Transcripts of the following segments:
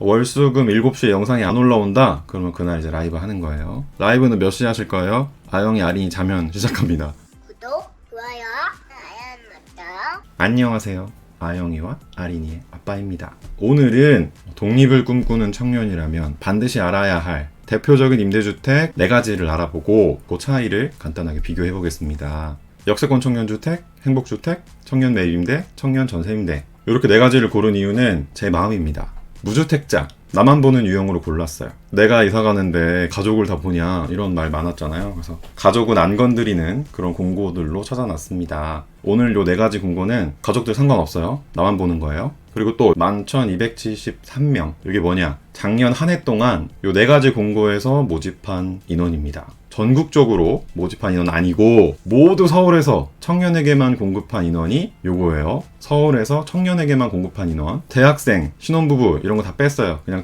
월수금 7시에 영상이 안 올라온다? 그러면 그날 이제 라이브 하는 거예요. 라이브는 몇 시에 하실 거예요? 아영이, 아린이 자면 시작합니다. 구독, 좋아요, 알람 맞다. 안녕하세요. 아영이와 아린이의 아빠입니다. 오늘은 독립을 꿈꾸는 청년이라면 반드시 알아야 할 대표적인 임대주택 4가지를 알아보고 그 차이를 간단하게 비교해 보겠습니다. 역세권 청년주택, 행복주택, 청년 매입임대, 청년 전세임대, 이렇게 4가지를 고른 이유는 제 마음입니다. 무주택자, 나만 보는 유형으로 골랐어요. 내가 이사 가는데 가족을 다 보냐 이런 말 많았잖아요. 그래서 가족은 안 건드리는 그런 공고들로 찾아놨습니다. 오늘 요 4가지 공고는 가족들 상관없어요. 나만 보는 거예요. 그리고 또 11,273명, 이게 뭐냐, 작년 한 해 동안 요 4가지 공고에서 모집한 인원입니다. 전국적으로 모집한 인원 아니고 모두 서울에서 청년에게만 공급한 인원이 요거예요. 서울에서 청년에게만 공급한 인원, 대학생, 신혼부부 이런 거 다 뺐어요. 그냥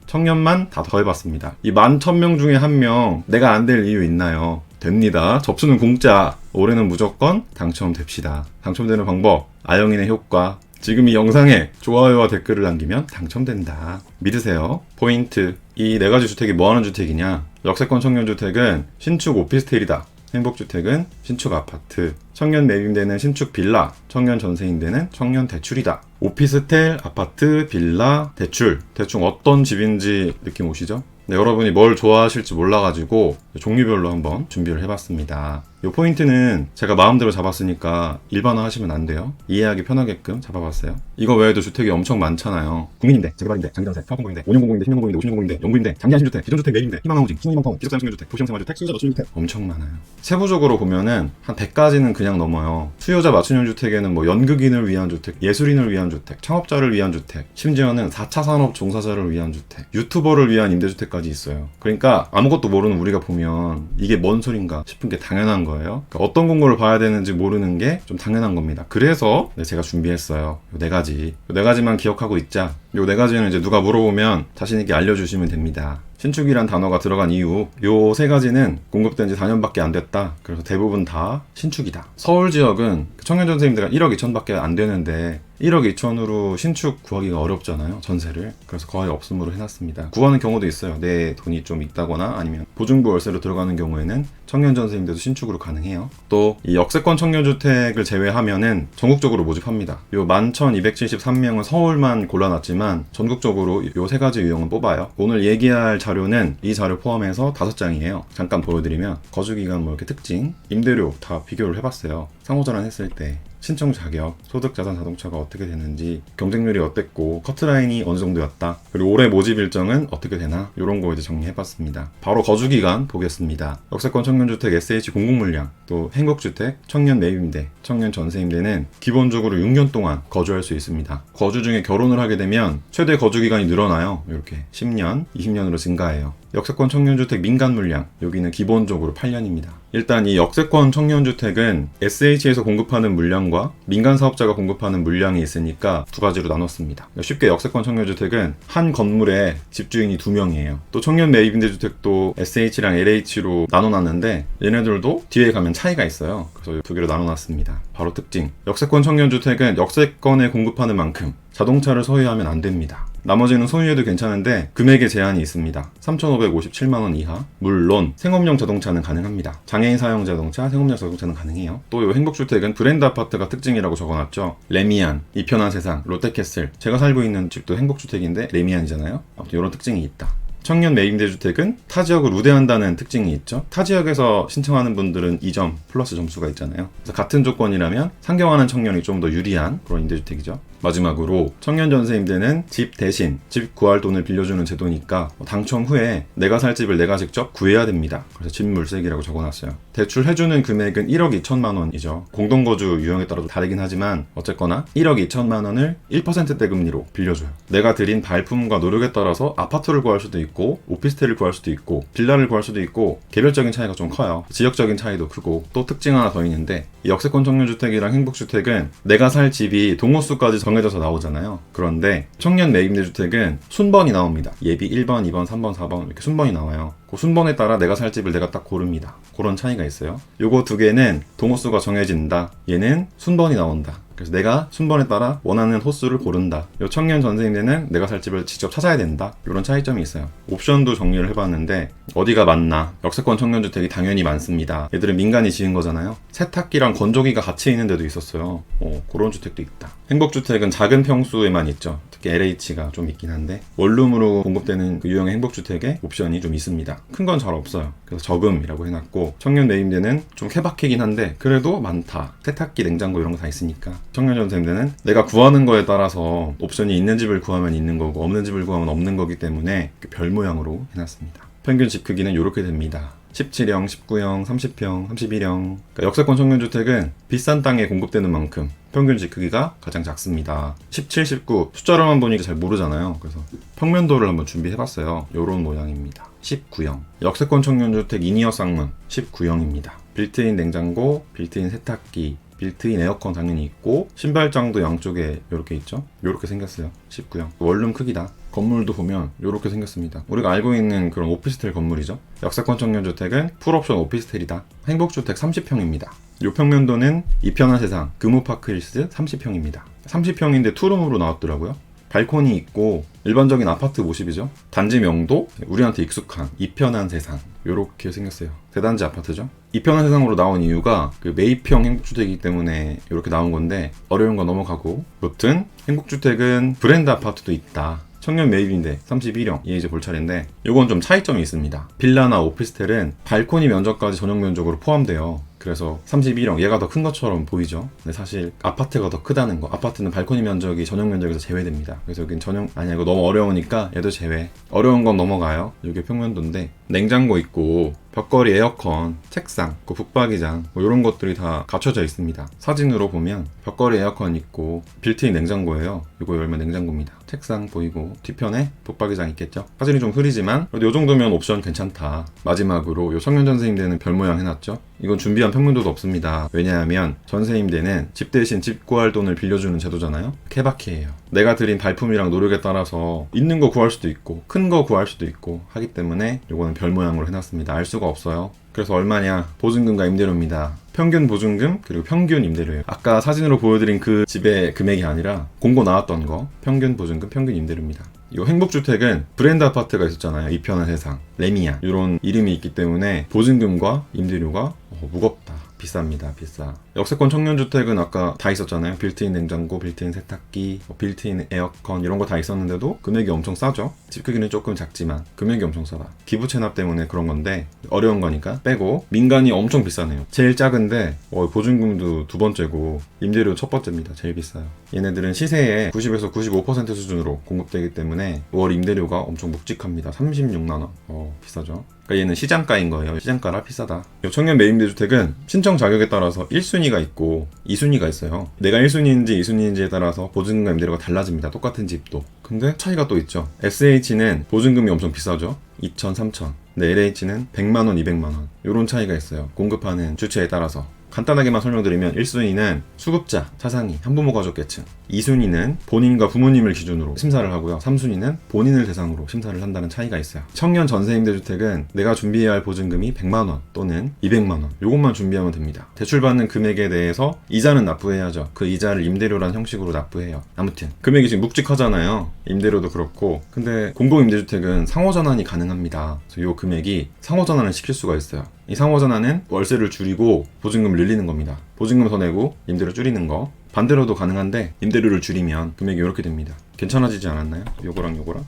청년만 다 더해봤습니다. 이 11,000명 중에 1명 내가 안 될 이유 있나요? 됩니다. 접수는 공짜. 올해는 무조건 당첨됩시다. 당첨되는 방법, 아영인의 효과, 지금 이 영상에 좋아요와 댓글을 남기면 당첨된다. 믿으세요. 포인트, 이 4가지 주택이 뭐하는 주택이냐. 역세권 청년주택은 신축 오피스텔이다. 행복주택은 신축 아파트, 청년 매입임대는 신축 빌라, 청년 전세임대는 청년 대출이다. 오피스텔, 아파트, 빌라, 대출, 대충 어떤 집인지 느낌 오시죠? 네, 여러분이 뭘 좋아하실지 몰라가지고 종류별로 한번 준비를 해봤습니다. 이 포인트는 제가 마음대로 잡았으니까 일반화 하시면 안 돼요. 이해하기 편하게끔 잡아봤어요. 이거 외에도 주택이 엄청 많잖아요. 국민임대, 재개발임대, 장기전세, 사업공고임대, 5년공고임대, 10년공고임대, 50년공고임대, 영구임대, 장기한 신주택, 기존주택 매입임대, 희망하우징, 신혼희망타운, 기숙사형 청년주택, 도시형 생활주택, 수요자 맞춤주택, 엄청 많아요. 세부적으로 보면은 한 100가지는 그냥 넘어요. 수요자 맞춤형 주택에는 뭐 연극인을 위한 주택, 예술인을 위한 주택, 창업자를 위한 주택, 심지어는 4차 산업 종사자를 위한 주택, 유튜버를 위한 임대주택까지 있어요. 그러니까 아무것도 모르는 우리가 보면 이게 뭔 소린가 싶은 게 당연한 거예요. 그러니까 어떤 공고를 봐야 되는지 모르는 게 좀 당연한 겁니다. 그래서 제가 준비했어요. 요 4가지. 요 4가지만 기억하고 있자. 요 4가지는 이제 누가 물어보면 자신있게 알려주시면 됩니다. 신축이란 단어가 들어간 이유, 요 3가지는 공급된 지 4년밖에 안 됐다. 그래서 대부분 다 신축이다. 서울 지역은 청년전세임대가 1억 2천밖에 안 되는데 1억 2천으로 신축 구하기가 어렵잖아요, 전세를. 그래서 거의 없음으로 해놨습니다. 구하는 경우도 있어요. 내 돈이 좀 있다거나 아니면 보증부 월세로 들어가는 경우에는 청년전세임대도 신축으로 가능해요. 또 이 역세권 청년주택을 제외하면은 전국적으로 모집합니다. 요 11,273명은 서울만 골라놨지만 전국적으로 요 3가지 유형은 뽑아요. 오늘 얘기할 자료는 이 자료 포함해서 5장이에요. 잠깐 보여드리면 거주기간, 뭐 이렇게 특징, 임대료 다 비교를 해봤어요. 상호전환 했을 때 신청 자격, 소득, 자산, 자동차가 어떻게 되는지, 경쟁률이 어땠고, 커트라인이 어느 정도였다, 그리고 올해 모집 일정은 어떻게 되나, 이런 거 이제 정리해봤습니다. 바로 거주기간 보겠습니다. 역세권 청년주택 SH 공급물량, 또 행복주택, 청년 매입임대, 청년 전세임대는 기본적으로 6년 동안 거주할 수 있습니다. 거주 중에 결혼을 하게 되면 최대 거주기간이 늘어나요. 이렇게 10년, 20년으로 증가해요. 역세권 청년주택 민간물량, 여기는 기본적으로 8년입니다. 일단 이 역세권 청년주택은 SH에서 공급하는 물량과 민간사업자가 공급하는 물량이 있으니까 2가지로 나눴습니다. 쉽게 역세권 청년주택은 한 건물에 집주인이 2명이에요. 또 청년 매입임대주택도 SH랑 LH로 나눠놨는데 얘네들도 뒤에 가면 차이가 있어요. 그래서 2개로 나눠놨습니다. 바로 특징, 역세권 청년주택은 역세권에 공급하는 만큼 자동차를 소유하면 안 됩니다. 나머지는 소유해도 괜찮은데 금액에 제한이 있습니다. 3,557만원 이하. 물론 생업용 자동차는 가능합니다. 장애인 사용 자동차, 생업용 자동차는 가능해요. 또 이 행복주택은 브랜드 아파트가 특징이라고 적어놨죠. 레미안, 이편한 세상, 롯데캐슬. 제가 살고 있는 집도 행복주택인데 레미안이잖아요. 아무튼 이런 특징이 있다. 청년 매입임대주택은 타 지역을 우대한다는 특징이 있죠. 타 지역에서 신청하는 분들은 2점 플러스 점수가 있잖아요. 그래서 같은 조건이라면 상경하는 청년이 좀 더 유리한 그런 임대주택이죠. 마지막으로 청년 전세임대는 집 대신 집 구할 돈을 빌려주는 제도니까 당첨 후에 내가 살 집을 내가 직접 구해야 됩니다. 그래서 집물색이라고 적어놨어요. 대출해주는 금액은 1억 2천만 원이죠. 공동거주 유형에 따라서 다르긴 하지만 어쨌거나 1억 2천만 원을 1%대 금리로 빌려줘요. 내가 들인 발품과 노력에 따라서 아파트를 구할 수도 있고 오피스텔을 구할 수도 있고 빌라를 구할 수도 있고 개별적인 차이가 좀 커요. 지역적인 차이도 크고 또 특징 하나 더 있는데 이 역세권 청년주택이랑 행복주택은 내가 살 집이 동호수까지 정해져서 나오잖아요. 그런데 청년 매입임대주택은 순번이 나옵니다. 예비 1번, 2번, 3번, 4번 이렇게 순번이 나와요. 그 순번에 따라 내가 살 집을 내가 딱 고릅니다. 그런 차이가 있어요. 요거 2개는 동호수가 정해진다. 얘는 순번이 나온다. 그래서 내가 순번에 따라 원하는 호수를 고른다. 요 청년 전세임대는 내가 살 집을 직접 찾아야 된다. 이런 차이점이 있어요. 옵션도 정리를 해봤는데 어디가 많나? 역세권 청년주택이 당연히 많습니다. 얘들은 민간이 지은 거잖아요. 세탁기랑 건조기가 같이 있는 데도 있었어요. 그런 주택도 있다. 행복주택은 작은 평수에만 있죠. 특히 LH가 좀 있긴 한데 원룸으로 공급되는 그 유형의 행복주택에 옵션이 좀 있습니다. 큰 건 잘 없어요. 그래서 저금이라고 해놨고 청년 매입대는 좀 케바케긴 한데 그래도 많다. 세탁기, 냉장고 이런 거 다 있으니까 청년 전세임대는 내가 구하는 거에 따라서 옵션이 있는 집을 구하면 있는 거고 없는 집을 구하면 없는 거기 때문에 별 모양으로 해놨습니다. 평균 집 크기는 이렇게 됩니다. 17형, 19형, 30평, 31형. 그러니까 역세권 청년주택은 비싼 땅에 공급되는 만큼 평균 집 크기가 가장 작습니다. 17, 19 숫자로만 보니까 잘 모르잖아요. 그래서 평면도를 한번 준비해봤어요. 이런 모양입니다. 19형 역세권 청년주택 이니어 쌍문 19형입니다. 빌트인 냉장고, 빌트인 세탁기, 빌트인 에어컨 당연히 있고 신발장도 양쪽에 이렇게 있죠. 이렇게 생겼어요. 19형 원룸 크기다. 건물도 보면 이렇게 생겼습니다. 우리가 알고 있는 그런 오피스텔 건물이죠. 역세권 청년주택은 풀옵션 오피스텔이다. 행복주택 30평입니다. 요 평면도는 이편한 세상 금우파크 힐스 30평입니다. 30평인데 투룸으로 나왔더라고요. 발코니 있고 일반적인 아파트 모습이죠. 단지명도 우리한테 익숙한 이편한 세상 요렇게 생겼어요. 대단지 아파트죠. 이편한 세상으로 나온 이유가 그 매입형 행복주택이기 때문에 이렇게 나온 건데 어려운 거 넘어가고 여튼 행복주택은 브랜드 아파트도 있다. 청년 매입인데 31형 얘 이제 볼 차례인데 요건 좀 차이점이 있습니다. 빌라나 오피스텔은 발코니 면적까지 전용 면적으로 포함돼요. 그래서 31형 얘가 더 큰 것처럼 보이죠. 근데 사실 아파트가 더 크다는 거. 아파트는 발코니 면적이 전용 면적에서 제외됩니다. 그래서 여긴 전용 아니야 이거 너무 어려우니까 얘도 제외. 어려운 건 넘어가요. 이게 평면도인데 냉장고 있고 벽걸이 에어컨, 책상, 그 북박이장 뭐 이런 것들이 다 갖춰져 있습니다. 사진으로 보면 벽걸이 에어컨 있고 빌트인 냉장고예요. 이거 열면 냉장고입니다. 책상 보이고 뒤편에 북박이장 있겠죠. 사진이 좀 흐리지만 그래도 이 정도면 옵션 괜찮다. 마지막으로 요 청년 전세임대는 별 모양 해놨죠. 이건 준비한 평면도도 없습니다. 왜냐하면 전세임대는 집 대신 집 구할 돈을 빌려주는 제도잖아요. 케바케예요. 내가 들인 발품이랑 노력에 따라서 있는 거 구할 수도 있고 큰 거 구할 수도 있고 하기 때문에 이거는 별 모양으로 해놨습니다. 알 수가 없어요. 그래서 얼마냐? 보증금과 임대료입니다. 평균 보증금 그리고 평균 임대료예요. 아까 사진으로 보여드린 그 집의 금액이 아니라 공고 나왔던 거 평균 보증금, 평균 임대료입니다. 이 행복주택은 브랜드 아파트가 있었잖아요. 이편한 세상, 레미아 이런 이름이 있기 때문에 보증금과 임대료가 무겁다. 비쌉니다. 비싸. 역세권 청년주택은 아까 다 있었잖아요. 빌트인 냉장고, 빌트인 세탁기, 빌트인 에어컨 이런 거 다 있었는데도 금액이 엄청 싸죠. 집 크기는 조금 작지만 금액이 엄청 싸다. 기부 체납 때문에 그런 건데 어려운 거니까 빼고 민간이 엄청 비싸네요. 제일 작은데 보증금도 두 번째고 임대료 첫 번째입니다. 제일 비싸요. 얘네들은 시세의 90에서 95% 수준으로 공급되기 때문에 월 임대료가 엄청 묵직합니다. 36만 원. 비싸죠. 그러니까 얘는 시장가인 거예요. 시장가라 비싸다. 이 청년 매입대주택은 신청 자격에 따라서 1순위가 있고 2순위가 있어요. 내가 1순위인지 2순위인지에 따라서 보증금과 임대료가 달라집니다. 똑같은 집도. 근데 차이가 또 있죠. SH는 보증금이 엄청 비싸죠. 2천, 3천. 근데 LH는 100만원, 200만원. 이런 차이가 있어요. 공급하는 주체에 따라서. 간단하게만 설명드리면 1순위는 수급자, 차상위, 한부모 가족계층 2순위는 본인과 부모님을 기준으로 심사를 하고요. 3순위는 본인을 대상으로 심사를 한다는 차이가 있어요. 청년 전세임대주택은 내가 준비해야 할 보증금이 100만원 또는 200만원 요것만 준비하면 됩니다. 대출받는 금액에 대해서 이자는 납부해야죠. 그 이자를 임대료란 형식으로 납부해요. 아무튼 금액이 지금 묵직하잖아요. 임대료도 그렇고 근데 공공임대주택은 상호전환이 가능합니다. 그래서 이 금액이 상호전환을 시킬 수가 있어요. 이 상호전환은 월세를 줄이고 보증금을 늘리는 겁니다. 보증금 더 내고 임대료 줄이는 거. 반대로도 가능한데 임대료를 줄이면 금액이 이렇게 됩니다. 괜찮아지지 않았나요? 요거랑 요거랑.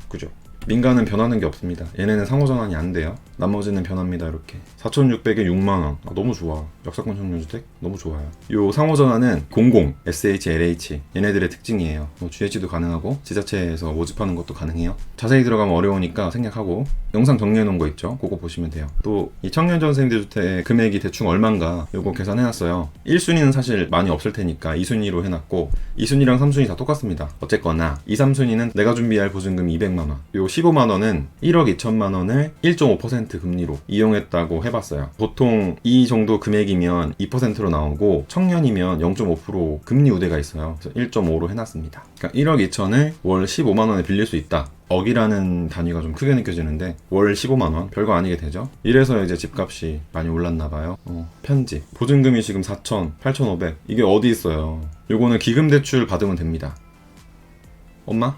그죠? 민간은 변하는 게 없습니다. 얘네는 상호전환이 안 돼요. 나머지는 변합니다. 이렇게 4,600에 6만원. 너무 좋아. 역세권 청년주택 너무 좋아요. 요 상호전환은 공공, SH, LH 얘네들의 특징이에요. GH도 가능하고 지자체에서 모집하는 것도 가능해요. 자세히 들어가면 어려우니까 생략하고 영상 정리해 놓은 거 있죠. 그거 보시면 돼요. 또 이 청년전세임대주택 금액이 대충 얼만가 요거 계산해놨어요. 1순위는 사실 많이 없을 테니까 2순위로 해놨고 2순위랑 3순위 다 똑같습니다. 어쨌거나 2, 3순위는 내가 준비할 보증금 200만원 요 15만원은 1억 2천만원을 1.5% 금리로 이용했다고 해봤어요. 보통 이 정도 금액이면 2%로 나오고 청년이면 0.5% 금리 우대가 있어요. 그래서 1.5로 해놨습니다. 그러니까 1억 2천을 월 15만원에 빌릴 수 있다. 억이라는 단위가 좀 크게 느껴지는데 월 15만원 별거 아니게 되죠. 이래서 이제 집값이 많이 올랐나봐요. 편집 보증금이 지금 4,000, 8,500 이게 어디 있어요. 요거는 기금대출 받으면 됩니다. 엄마?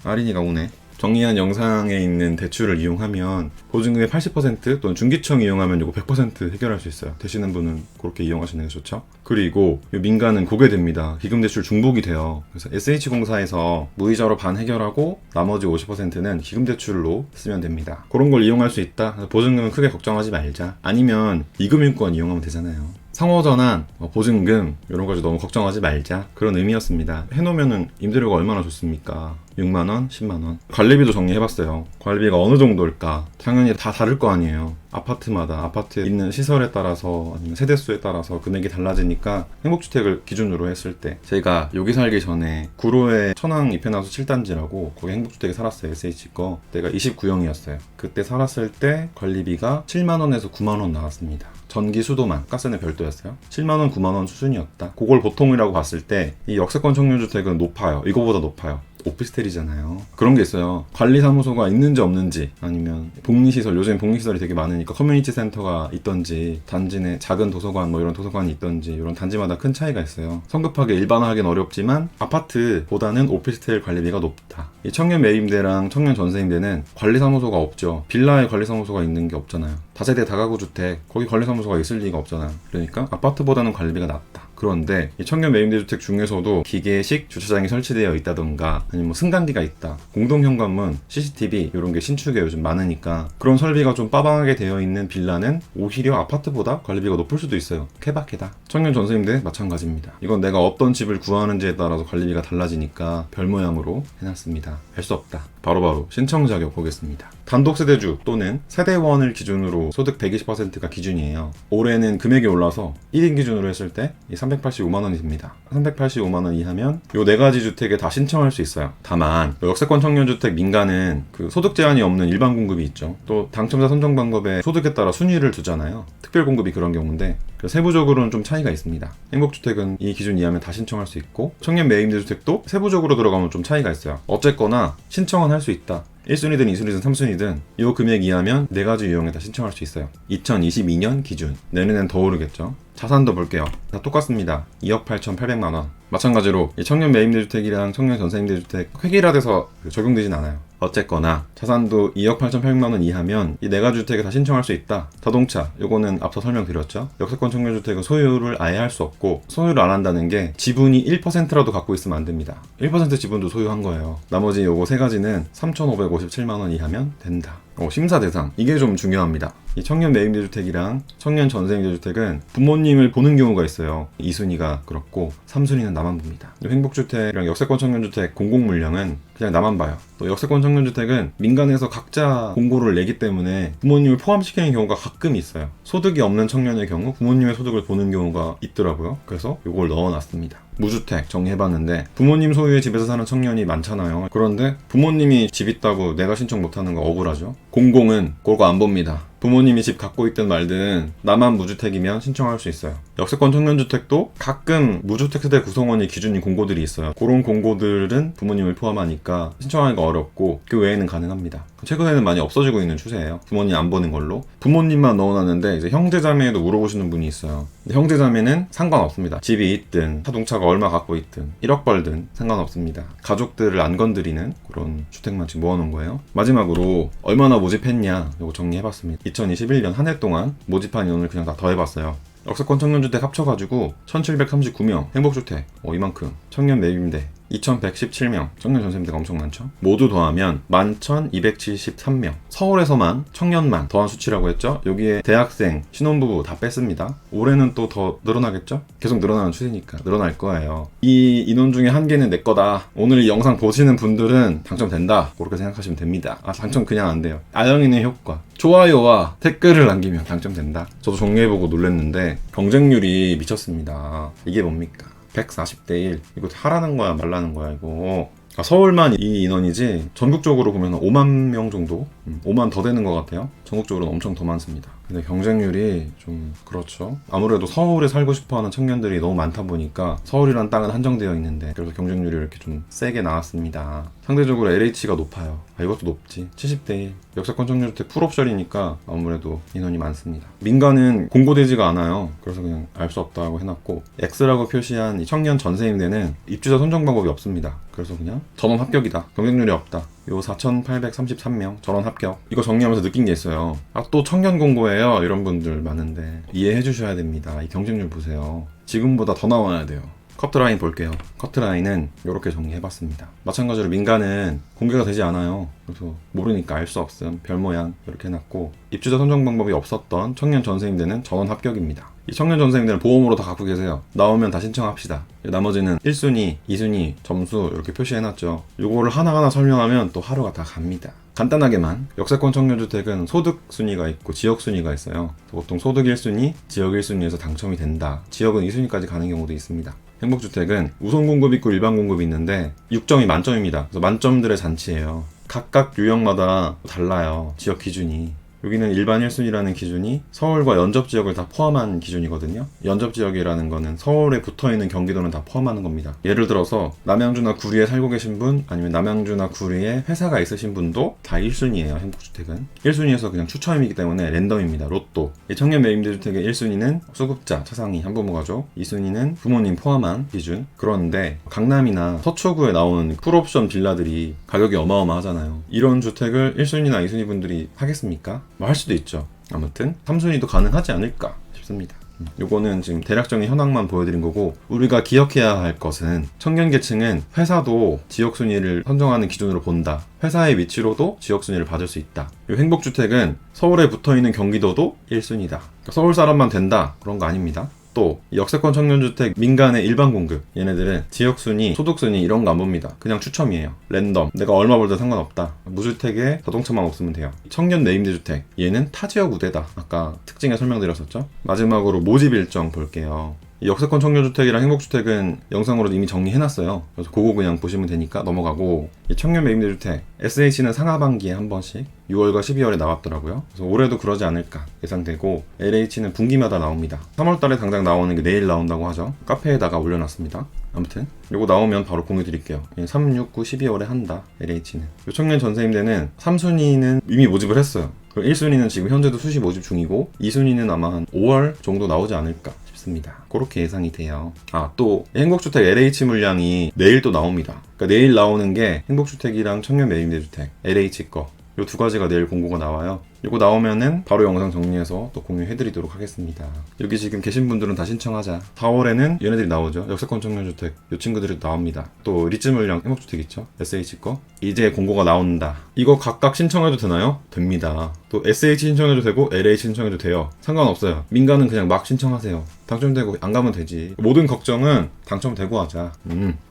아린이가 오네. 정리한 영상에 있는 대출을 이용하면 보증금의 80% 또는 중기청 이용하면 이거 100% 해결할 수 있어요. 되시는 분은 그렇게 이용하시는 게 좋죠. 그리고 이 민간은 고개됩니다. 기금대출 중복이 돼요. 그래서 SH공사에서 무이자로 반 해결하고 나머지 50%는 기금대출로 쓰면 됩니다. 그런 걸 이용할 수 있다. 보증금은 크게 걱정하지 말자. 아니면 이금융권 이용하면 되잖아요. 상호전환, 보증금 이런 거 너무 걱정하지 말자 그런 의미였습니다. 해놓으면은 임대료가 얼마나 좋습니까? 6만원, 10만원. 관리비도 정리해봤어요. 관리비가 어느 정도일까? 당연히 다 다를 거 아니에요. 아파트마다 아파트에 있는 시설에 따라서 아니면 세대수에 따라서 금액이 달라지니까 행복주택을 기준으로 했을 때 제가 여기 살기 전에 구로에 천왕 입현하수 7단지라고 거기 행복주택에 살았어요. SH 거. 때가 29형이었어요. 그때 살았을 때 관리비가 7만원에서 9만원 나왔습니다. 전기 수도만, 가스는 별도였어요. 7만원, 9만원 수준이었다. 그걸 보통이라고 봤을 때 이 역세권 청년주택은 높아요. 이거보다 높아요. 오피스텔이잖아요. 그런 게 있어요. 관리사무소가 있는지 없는지 아니면 복리시설, 요즘 복리시설이 되게 많으니까 커뮤니티 센터가 있던지 단지 내 작은 도서관 뭐 이런 도서관이 있던지 이런 단지마다 큰 차이가 있어요. 성급하게 일반화하기는 어렵지만 아파트보다는 오피스텔 관리비가 높다. 이 청년 매입대랑 청년 전세임대는 관리사무소가 없죠. 빌라에 관리사무소가 있는 게 없잖아요. 다세대 다가구 주택 거기 관리사무소가 있을 리가 없잖아요. 그러니까 아파트보다는 관리비가 낮다. 그런데 이 청년 매입대주택 중에서도 기계식 주차장이 설치되어 있다던가 아니면 뭐 승강기가 있다, 공동현관문, CCTV 이런 게 신축에 요즘 많으니까 그런 설비가 좀 빠방하게 되어 있는 빌라는 오히려 아파트보다 관리비가 높을 수도 있어요. 케바케다. 청년 전세임대 마찬가지입니다. 이건 내가 어떤 집을 구하는지에 따라서 관리비가 달라지니까 별 모양으로 해놨습니다. 알 수 없다. 바로바로 신청 자격 보겠습니다. 단독세대주 또는 세대원을 기준으로 소득 120%가 기준이에요. 올해는 금액이 올라서 1인 기준으로 했을 때 385만원이 됩니다. 385만원 이하면 요 4가지 주택에 다 신청할 수 있어요. 다만 역세권 청년주택 민간은 그 소득 제한이 없는 일반 공급이 있죠. 또 당첨자 선정 방법에 소득에 따라 순위를 두잖아요. 특별 공급이 그런 경우인데 세부적으로는 좀 차이가 있습니다. 행복주택은 이 기준 이하면 다 신청할 수 있고 청년 매입대주택도 세부적으로 들어가면 좀 차이가 있어요. 어쨌거나 신청은 할 수 있다. 1순위든 2순위든 3순위든 이 금액 이하면 4가지 유형에 다 신청할 수 있어요. 2022년 기준. 내년엔 더 오르겠죠. 자산도 볼게요. 다 똑같습니다. 2억 8,800만원. 마찬가지로 이 청년 매입대주택이랑 청년 전세임대주택 획일화돼서 적용되진 않아요. 어쨌거나 자산도 2억 8,800만원 이하면 이 4가지 주택에 다 신청할 수 있다. 자동차, 요거는 앞서 설명드렸죠. 역세권 청년주택은 소유를 아예 할 수 없고 소유를 안 한다는 게 지분이 1%라도 갖고 있으면 안 됩니다. 1% 지분도 소유한 거예요. 나머지 요거 3가지는 3,557만원 이하면 된다. 심사 대상. 이게 좀 중요합니다. 이 청년 매입대주택이랑 청년 전세임대주택은 부모님을 보는 경우가 있어요. 2순위가 그렇고 3순위는 나만 봅니다. 행복주택이랑 역세권 청년주택 공공물량은 그냥 나만 봐요. 또 역세권 청년주택은 민간에서 각자 공고를 내기 때문에 부모님을 포함시키는 경우가 가끔 있어요. 소득이 없는 청년의 경우 부모님의 소득을 보는 경우가 있더라고요. 그래서 이걸 넣어놨습니다. 무주택 정리해봤는데 부모님 소유의 집에서 사는 청년이 많잖아요. 그런데 부모님이 집 있다고 내가 신청 못하는 거 억울하죠. 공공은 그거 안 봅니다. 부모님이 집 갖고 있든 말든 나만 무주택이면 신청할 수 있어요. 역세권 청년주택도 가끔 무주택 세대 구성원이 기준인 공고들이 있어요. 그런 공고들은 부모님을 포함하니까 신청하기가 어렵고 그 외에는 가능합니다. 최근에는 많이 없어지고 있는 추세예요. 부모님 안 보는 걸로. 부모님만 넣어놨는데 이제 형제자매에도 물어보시는 분이 있어요. 근데 형제자매는 상관없습니다. 집이 있든 자동차가 얼마 갖고 있든 1억 벌든 상관없습니다. 가족들을 안 건드리는 그런 주택만 지금 모아놓은 거예요. 마지막으로 얼마나 모집했냐 이거 정리해봤습니다. 2021년 한 해 동안 모집한 인원을 그냥 다 더해봤어요. 역세권 청년주택 합쳐가지고 1739명, 행복주택 이만큼, 청년 매입임대 2117명, 청년 전세임대가 엄청 많죠. 모두 더하면 11,273명. 서울에서만 청년만 더한 수치라고 했죠. 여기에 대학생, 신혼부부 다 뺐습니다. 올해는 또 더 늘어나겠죠. 계속 늘어나는 추세니까 늘어날 거예요. 이 인원 중에 한 개는 내 거다. 오늘 이 영상 보시는 분들은 당첨된다, 그렇게 생각하시면 됩니다. 당첨 그냥 안 돼요. 아영이의 효과. 좋아요와 댓글을 남기면 당첨된다. 저도 정리해보고 놀랬는데 경쟁률이 미쳤습니다. 이게 뭡니까? 140대 1. 이거 하라는 거야 말라는 거야 이거. 서울만 이 인원이지 전국적으로 보면 5만 명 정도? 5만 더 되는 것 같아요. 전국적으로는 엄청 더 많습니다. 근데 경쟁률이 좀 그렇죠. 아무래도 서울에 살고 싶어하는 청년들이 너무 많다 보니까 서울이라는 땅은 한정되어 있는데 그래서 경쟁률이 이렇게 좀 세게 나왔습니다. 상대적으로 LH가 높아요. 이것도 높지. 70대 1. 역세권 청년주택 풀옵션이니까 아무래도 인원이 많습니다. 민간은 공고되지가 않아요. 그래서 그냥 알 수 없다고 해놨고 X라고 표시한 이 청년 전세임대는 입주자 선정 방법이 없습니다. 그래서 그냥 전원 합격이다. 경쟁률이 없다. 요 4,833명 전원 합격. 이거 정리하면서 느낀 게 있어요. 또 청년 공고예요. 이런 분들 많은데 이해해 주셔야 됩니다. 이 경쟁률 보세요. 지금보다 더 나와야 돼요. 커트라인 볼게요. 커트라인은 이렇게 정리해봤습니다. 마찬가지로 민간은 공개가 되지 않아요. 그래서 모르니까 알 수 없음. 별 모양 이렇게 해놨고 입주자 선정 방법이 없었던 청년 전세임대는 전원 합격입니다. 이 청년 전세임대는 보험으로 다 갖고 계세요. 나오면 다 신청합시다. 나머지는 1순위, 2순위 점수 이렇게 표시해놨죠. 이거를 하나하나 설명하면 또 하루가 다 갑니다. 간단하게만 역세권 청년주택은 소득 순위가 있고 지역 순위가 있어요. 보통 소득 1순위, 지역 1순위에서 당첨이 된다. 지역은 2순위까지 가는 경우도 있습니다. 행복주택은 우선 공급 있고 일반 공급이 있는데 6점이 만점입니다. 그래서 만점들의 잔치예요. 각각 유형마다 달라요. 지역 기준이. 여기는 일반 1순위라는 기준이 서울과 연접 지역을 다 포함한 기준이거든요. 연접 지역이라는 거는 서울에 붙어있는 경기도는 다 포함하는 겁니다. 예를 들어서 남양주나 구리에 살고 계신 분 아니면 남양주나 구리에 회사가 있으신 분도 다 1순위예요. 행복주택은 1순위에서 그냥 추첨이기 때문에 랜덤입니다. 로또. 청년 매입임대주택의 1순위는 수급자, 차상위, 한부모 가족. 2순위는 부모님 포함한 기준. 그런데 강남이나 서초구에 나오는 풀옵션 빌라들이 가격이 어마어마하잖아요. 이런 주택을 1순위나 2순위 분들이 하겠습니까? 뭐 할 수도 있죠. 아무튼 3순위도 가능하지 않을까 싶습니다. 요거는 지금 대략적인 현황만 보여드린 거고, 우리가 기억해야 할 것은 청년 계층은 회사도 지역 순위를 선정하는 기준으로 본다. 회사의 위치로도 지역 순위를 받을 수 있다. 요 행복주택은 서울에 붙어있는 경기도도 1순위다. 그러니까 서울 사람만 된다 그런 거 아닙니다. 또 역세권 청년주택 민간의 일반 공급, 얘네들은 지역순위, 소득순위 이런 거 안 봅니다. 그냥 추첨이에요. 랜덤. 내가 얼마 벌든 상관없다. 무주택에 자동차만 없으면 돼요. 청년 내임대주택, 얘는 타지역 우대다. 아까 특징에 설명드렸었죠. 마지막으로 모집 일정 볼게요. 이 역세권 청년주택이랑 행복주택은 영상으로 이미 정리해놨어요. 그래서 그거 그냥 보시면 되니까 넘어가고, 이 청년 매입대주택 SH는 상하반기에 한 번씩 6월과 12월에 나왔더라고요. 그래서 올해도 그러지 않을까 예상되고, LH는 분기마다 나옵니다. 3월달에 당장 나오는 게 내일 나온다고 하죠. 카페에다가 올려놨습니다. 아무튼 요거 나오면 바로 공유 드릴게요. 3, 6, 9, 12월에 한다. LH는. 요 청년 전세임대는 3순위는 이미 모집을 했어요. 그리고 1순위는 지금 현재도 수시 모집 중이고, 2순위는 아마 한 5월 정도 나오지 않을까 싶습니다. 그렇게 예상이 돼요. 또 행복주택 LH 물량이 내일 또 나옵니다. 그러니까 내일 나오는 게 행복주택이랑 청년 매입대주택 LH 거, 요 두 가지가 내일 공고가 나와요. 이거 나오면은 바로 영상 정리해서 또 공유해드리도록 하겠습니다. 여기 지금 계신 분들은 다 신청하자. 4월에는 얘네들이 나오죠. 역세권 청년주택 요 친구들이 나옵니다. 또 리츠 물량 행복주택 있죠. SH 거 이제 공고가 나온다. 이거 각각 신청해도 되나요? 됩니다. 또 SH 신청해도 되고 LH 신청해도 돼요. 상관없어요. 민간은 그냥 막 신청하세요. 당첨되고 안 가면 되지. 모든 걱정은 당첨되고 하자.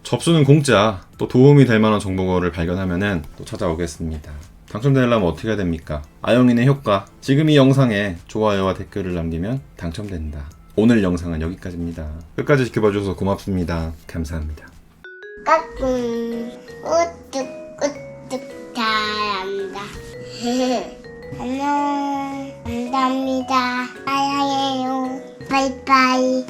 접수는 공짜. 또 도움이 될 만한 정보를 발견하면은 또 찾아오겠습니다. 당첨되려면 어떻게 해야 됩니까? 아영이의 효과. 지금 이 영상에 좋아요와 댓글을 남기면 당첨된다. 오늘 영상은 여기까지입니다. 끝까지 지켜봐주셔서 고맙습니다. 감사합니다. 까꿍 우뚝우뚝 잘한다. 안녕. 감사합니다. 사랑해요. 바이바이.